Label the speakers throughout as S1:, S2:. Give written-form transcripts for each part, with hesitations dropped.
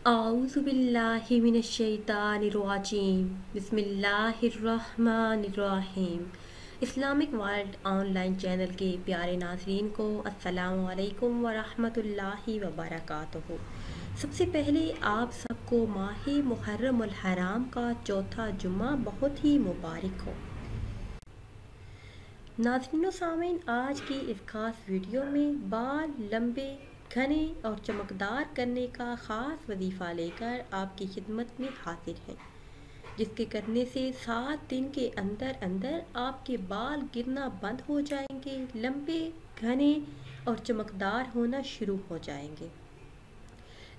S1: अऊज़ु बिल्लाहि मिनश्शैतानिर्रजीम बिस्मिल्लाहिर्रहमानिर्रहीम। Islamic world online channel के प्यारे नाज़रीन को अस्सलामु अलैकुम वरहमतुल्लाहि वबरकातुहू। सबसे पहले आप सबको माह मुहर्रमुल हराम का चौथा जुम्मा बहुत ही मुबारक हो। नाज़रीन सामीन, आज की इस खास वीडियो में बाल लंबे घने और चमकदार करने का ख़ास वजीफ़ा लेकर आपकी खिदमत में हाजिर हैं, जिसके करने से 7 दिन के अंदर अंदर आपके बाल गिरना बंद हो जाएंगे, लंबे घने और चमकदार होना शुरू हो जाएंगे।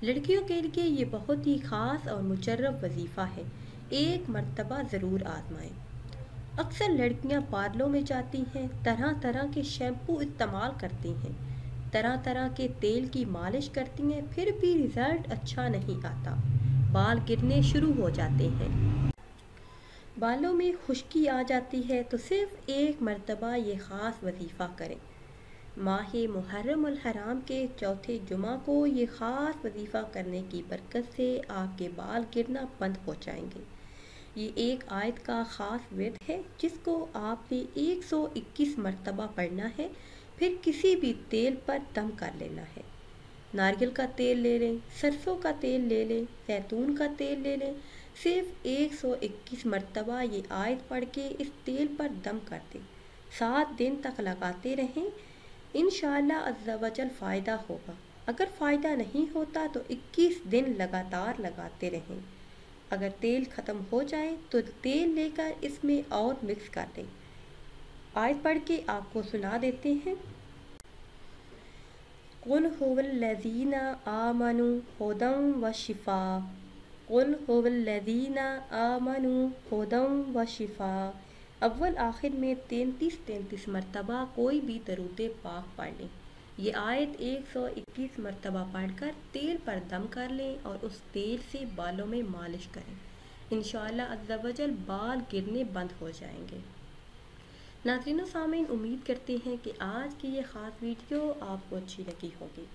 S1: लड़कियों के लिए ये बहुत ही ख़ास और मुजर्रब वजीफ़ा है, एक मर्तबा ज़रूर आजमाएं। अक्सर लड़कियां पार्लरों में जाती हैं, तरह तरह के शैम्पू इस्तेमाल करती हैं, तरह तरह के तेल की मालिश करती हैं, फिर भी रिज़ल्ट अच्छा नहीं आता, बाल गिरने शुरू हो जाते हैं, बालों में खुश्की आ जाती है। तो सिर्फ एक मर्तबा ये ख़ास वजीफ़ा करें। माह मुहर्रमुल हराम के चौथे जुमा को ये ख़ास वजीफ़ा करने की बरकत से आपके बाल गिरना बंद हो जाएंगे। ये एक आयत का ख़ास विर्द है जिसको आपने 121 मरतबा पढ़ना है, फिर किसी भी तेल पर दम कर लेना है। नारियल का तेल ले लें, सरसों का तेल ले लें, जैतून का तेल ले लें। सिर्फ 121 मरतबा ये आयत पढ़ के इस तेल पर दम कर दें। 7 दिन तक लगाते रहें, इंशाअल्लाह अज़्ज़ा वजल फ़ायदा होगा। अगर फ़ायदा नहीं होता तो 21 दिन लगातार लगाते रहें। अगर तेल ख़त्म हो जाए तो तेल लेकर इसमें और मिक्स कर दें। आयत पढ़ के आपको सुना देते हैं। कुल हुवल्लज़ीना आमनु हुदन व शिफा, कुल हुवल्लज़ीना आमनु हुदन व शिफा। अव्वल आखिर में 33 मरतबा कोई भी दरूद पाक पढ़ लें। ये आयत 121 मरतबा पढ़कर तेल पर दम कर लें और उस तेल से बालों में मालिश करें। इंशाअल्लाह अज़्ज़ा वजल बाल गिरने बंद हो जाएंगे। नाज़रीन सामीन, उम्मीद करते हैं कि आज की ये ख़ास वीडियो आपको अच्छी लगी होगी।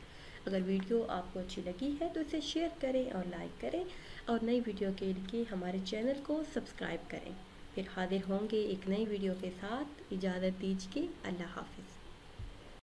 S1: अगर वीडियो आपको अच्छी लगी है तो इसे शेयर करें और लाइक करें, और नई वीडियो के लिए हमारे चैनल को सब्सक्राइब करें। फिर हाजिर होंगे एक नई वीडियो के साथ। इजाज़त दीजिए, अल्लाह हाफ़िज़।